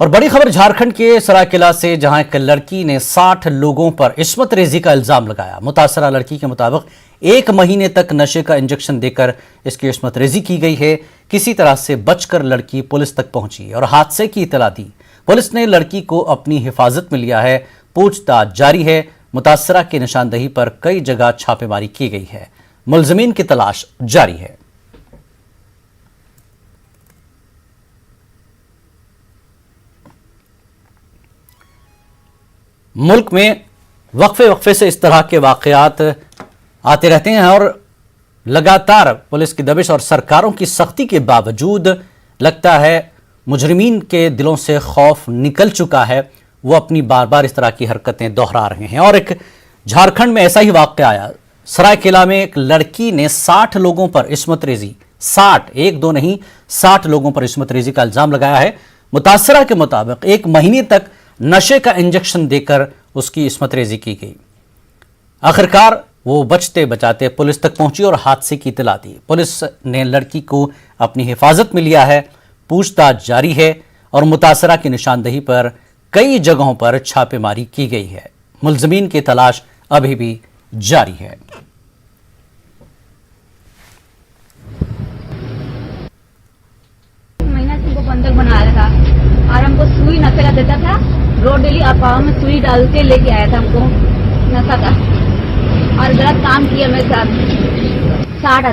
और बड़ी खबर झारखंड के सरायकेला से, जहां एक लड़की ने 60 लोगों पर इस्मत रेजी का इल्जाम लगाया। मुतासरा लड़की के मुताबिक 1 महीने तक नशे का इंजेक्शन देकर इसकी इस्मत रेजी की गई है। किसी तरह से बचकर लड़की पुलिस तक पहुंची और हादसे की इतला दी। पुलिस ने लड़की को अपनी हिफाजत में लिया है। पूछताछ जारी है। मुतासरा की निशानदेही पर कई जगह छापेमारी की गई है। मुलजमीन की तलाश जारी है। मुल्क में वक्फे से इस तरह के वाकयात आते रहते हैं और लगातार पुलिस की दबिश और सरकारों की सख्ती के बावजूद लगता है मुजरिमीन के दिलों से खौफ निकल चुका है। वो अपनी बार बार इस तरह की हरकतें दोहरा रहे हैं। और एक झारखंड में ऐसा ही वाकया आया। सरायकेला में एक लड़की ने 60 लोगों पर इस्मत रेजी, 60, 1-2 नहीं, 60 लोगों पर इस्मत रेजी का इल्जाम लगाया है। मुतासरा के मुताबिक 1 महीने तक नशे का इंजेक्शन देकर उसकी इस्मत रेजी की गई। आखिरकार वो बचते बचाते पुलिस तक पहुंची और हादसे की इत्तला दी। पुलिस ने लड़की को अपनी हिफाजत में लिया है। पूछताछ जारी है और मुतासरा की निशानदेही पर कई जगहों पर छापेमारी की गई है। मुलजमीन की तलाश अभी भी जारी है। महीना से हमको बंधक बना रहा था और हमको सुई नशे का देता था। रोज डेली पाँव में सुई डाल के लेके आया था हमको नशा का, और गलत काम किया मेरे साथ। 60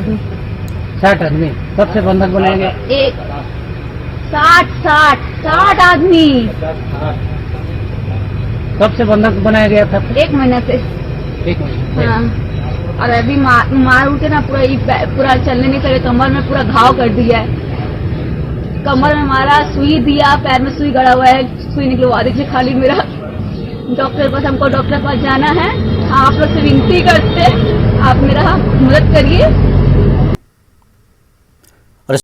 आदमी कब से बंधक बनाए गए? 60 आदमी। कब से बंधक बनाया गया था? 1 महीना से। 1 महीने। हाँ, और अभी मार उठे ना, पूरा चलने नहीं सके। कमर में पूरा घाव कर दिया है। कमर में मारा, सुई दिया, पैर में सुई गड़ा हुआ है, सुई निकलवा दीजिए खाली मेरा। डॉक्टर पास, हमको डॉक्टर पास जाना है। आप लोग से विनती करते, आप मेरा मदद करिए।